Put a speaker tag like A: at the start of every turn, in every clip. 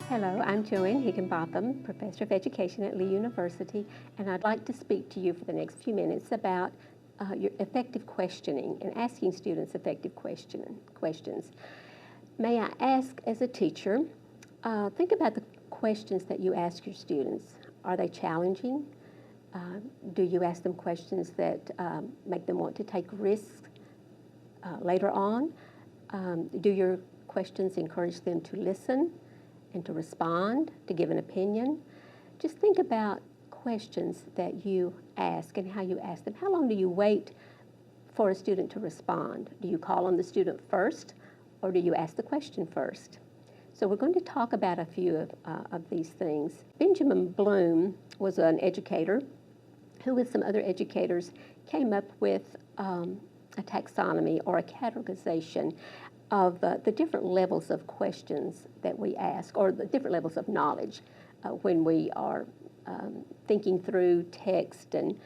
A: Hello, I'm JoAnn Higginbotham, Professor of Education at Lee University, and I'd like to speak to you for the next few minutes about your effective questioning and asking students effective questions. May I ask, as a teacher, think about the questions that you ask your students. Are they challenging? Do you ask them questions that make them want to take risks later on? Do your questions encourage them to listen and to respond, to give an opinion? Just think about questions that you ask and how you ask them. How long do you wait for a student to respond? Do you call on the student first, or do you ask the question first? So we're going to talk about a few of these things. Benjamin Bloom was an educator who, with some other educators, came up with a taxonomy or a categorization of the different levels of questions that we ask, or the different levels of knowledge when we are thinking through text and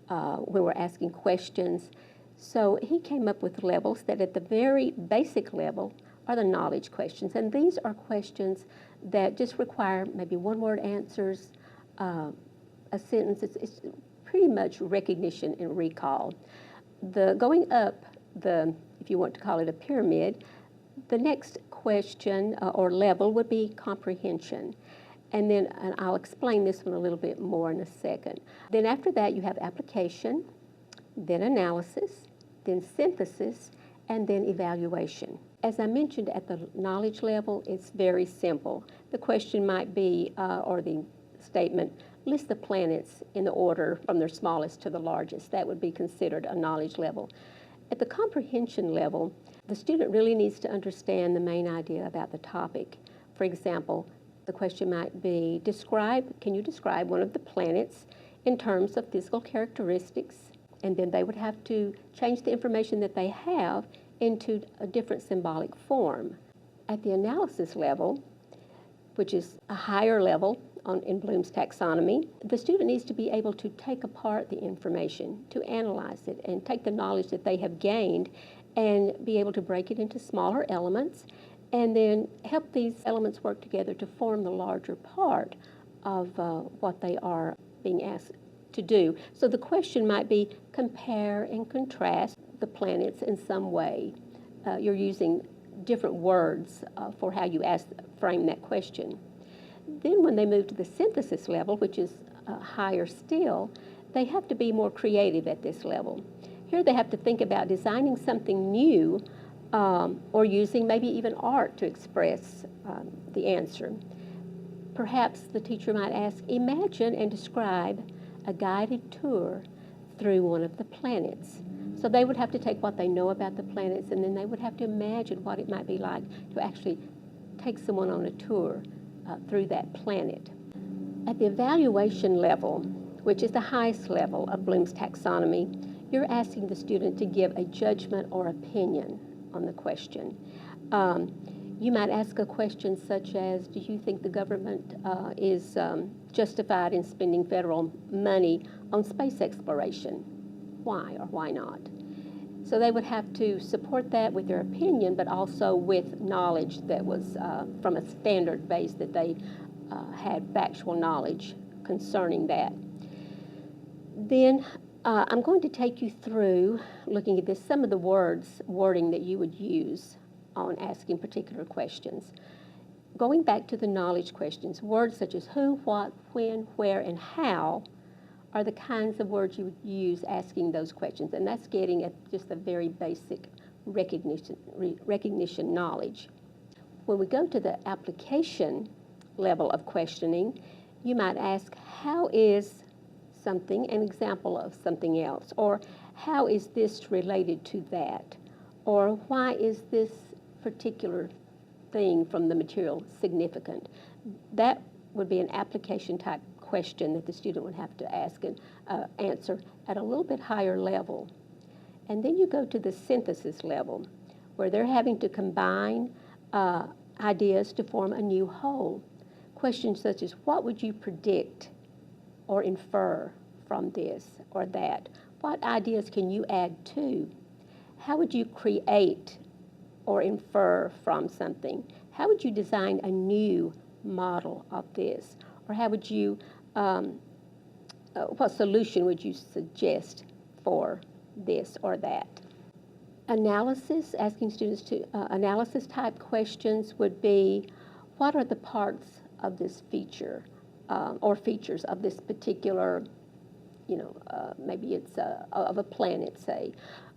A: when we're asking questions. So he came up with levels that at the very basic level are the knowledge questions. And these are questions that just require maybe one-word answers, a sentence. It's pretty much recognition and recall. Going up if you want to call it a pyramid, the next question or level would be comprehension. And I'll explain this one a little bit more in a second. Then after that, you have application, then analysis, then synthesis, and then evaluation. As I mentioned, at the knowledge level, it's very simple. The question might be, or the statement, list the planets in the order from their smallest to the largest. That would be considered a knowledge level. At the comprehension level, the student really needs to understand the main idea about the topic. For example, the question might be, can you describe one of the planets in terms of physical characteristics? And then they would have to change the information that they have into a different symbolic form. At the analysis level, which is a higher level in Bloom's taxonomy, the student needs to be able to take apart the information, to analyze it, and take the knowledge that they have gained and be able to break it into smaller elements, and then help these elements work together to form the larger part of what they are being asked to do. So the question might be, compare and contrast the planets in some way. You're using different words for how you frame that question. Then when they move to the synthesis level, which is higher still, they have to be more creative at this level. Here they have to think about designing something new or using maybe even art to express the answer. Perhaps the teacher might ask, imagine and describe a guided tour through one of the planets. So they would have to take what they know about the planets, and then they would have to imagine what it might be like to actually take someone on a tour through that planet. At the evaluation level, which is the highest level of Bloom's taxonomy, you're asking the student to give a judgment or opinion on the question. You might ask a question such as, do you think the government is justified in spending federal money on space exploration? Why or why not? So they would have to support that with their opinion, but also with knowledge that was from a standard base, that they had factual knowledge concerning that. Then I'm going to take you through, looking at this, some of the wording that you would use on asking particular questions. Going back to the knowledge questions, words such as who, what, when, where, and how are the kinds of words you would use asking those questions, and that's getting at just the very basic recognition knowledge. When we go to the application level of questioning, you might ask, how is something an example of something else? Or how is this related to that? Or why is this particular thing from the material significant? That would be an application type question that the student would have to ask and answer at a little bit higher level. And then you go to the synthesis level, where they're having to combine ideas to form a new whole. Questions such as, what would you predict or infer from this or that? What ideas can you add to? How would you create or infer from something? How would you design a new model of this? Or how would you, what solution would you suggest for this or that? Analysis, asking students to, analysis type questions would be, what are the parts of this feature or features of this particular, maybe it's of a planet, say.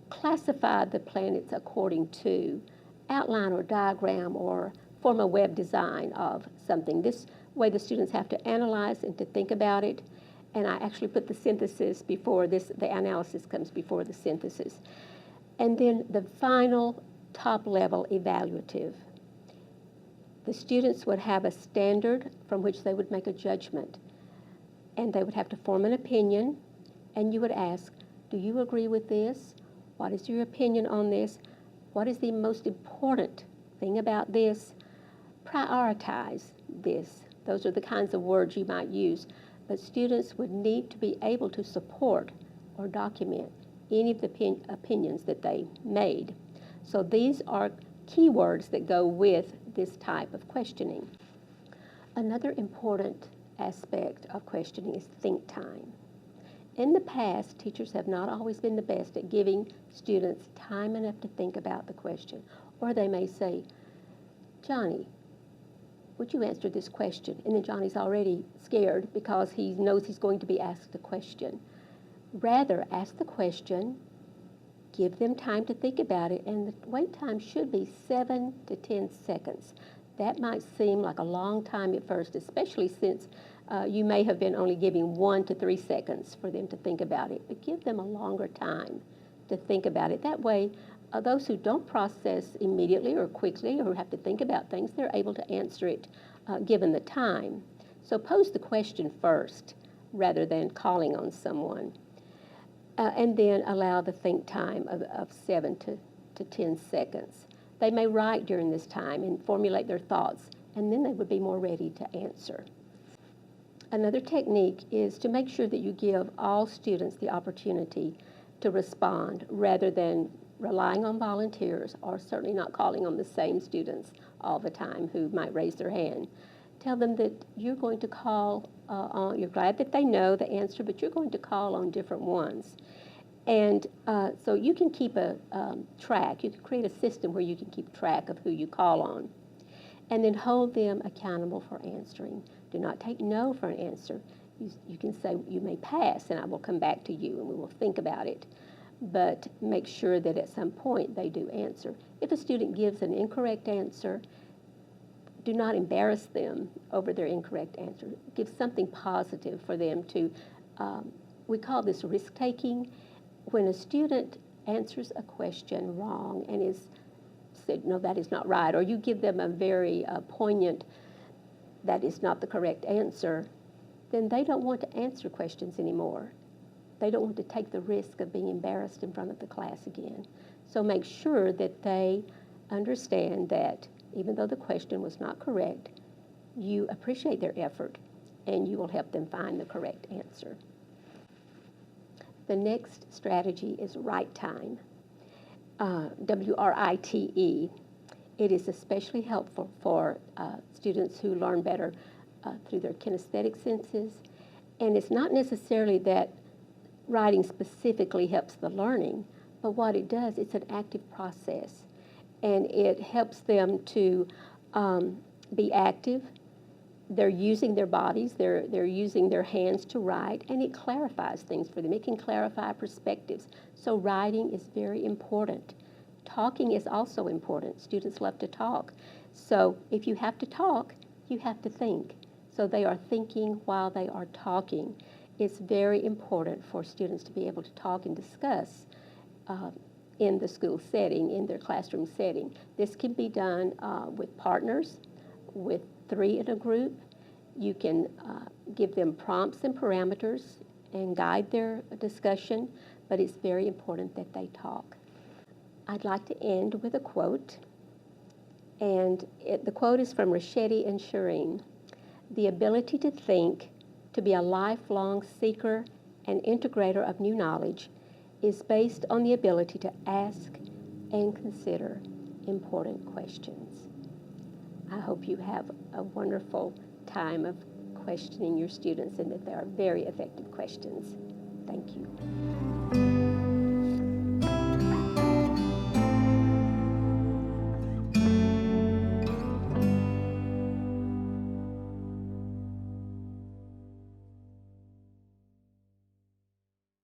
A: Classify the planets according to outline or diagram or form a web design of something. This way the students have to analyze and to think about it. And I actually put the synthesis before this, the analysis comes before the synthesis. And then the final top level evaluative. The students would have a standard from which they would make a judgment. And they would have to form an opinion. And you would ask, do you agree with this? What is your opinion on this? What is the most important thing about this? Prioritize this. Those are the kinds of words you might use. But students would need to be able to support or document any of the opinions that they made. So these are keywords that go with this type of questioning. Another important aspect of questioning is think time. In the past, teachers have not always been the best at giving students time enough to think about the question. Or they may say, Johnny, would you answer this question? And then Johnny's already scared because he knows he's going to be asked a question. Rather, ask the question, give them time to think about it, and the wait time should be 7 to 10 seconds. That might seem like a long time at first, especially since you may have been only giving 1 to 3 seconds for them to think about it, but give them a longer time to think about it. That way, those who don't process immediately or quickly or have to think about things, they're able to answer it given the time. So pose the question first rather than calling on someone. And then allow the think time of 7 to 10 seconds. They may write during this time and formulate their thoughts, and then they would be more ready to answer. Another technique is to make sure that you give all students the opportunity to respond rather than relying on volunteers or certainly not calling on the same students all the time who might raise their hand. Tell them that you're going to call on, you're glad that they know the answer, but you're going to call on different ones. And so you can keep a track, you can create a system where you can keep track of who you call on. And then hold them accountable for answering. Do not take no for an answer. You can say, you may pass and I will come back to you and we will think about it. But make sure that at some point they do answer. If a student gives an incorrect answer, do not embarrass them over their incorrect answer. Give something positive for them to, we call this risk-taking. When a student answers a question wrong and is said, no, that is not right, or you give them a very poignant, that is not the correct answer, then they don't want to answer questions anymore. They don't want to take the risk of being embarrassed in front of the class again. So make sure that they understand that even though the question was not correct, you appreciate their effort and you will help them find the correct answer. The next strategy is write time, W-R-I-T-E. It is especially helpful for students who learn better through their kinesthetic senses. And it's not necessarily that writing specifically helps the learning, but what it does, it's an active process. And it helps them to be active. They're using their bodies, they're using their hands to write, and it clarifies things for them. It can clarify perspectives. So writing is very important. Talking is also important. Students love to talk. So if you have to talk, you have to think. So they are thinking while they are talking. It's very important for students to be able to talk and discuss in the school setting, in their classroom setting. This can be done with partners, with 3 in a group. You can give them prompts and parameters and guide their discussion, but it's very important that they talk. I'd like to end with a quote, and the quote is from Ricchetti and Shireen. The ability to think, to be a lifelong seeker and integrator of new knowledge, is based on the ability to ask and consider important questions. I hope you have a wonderful time of questioning your students and that they are very effective questions. Thank you.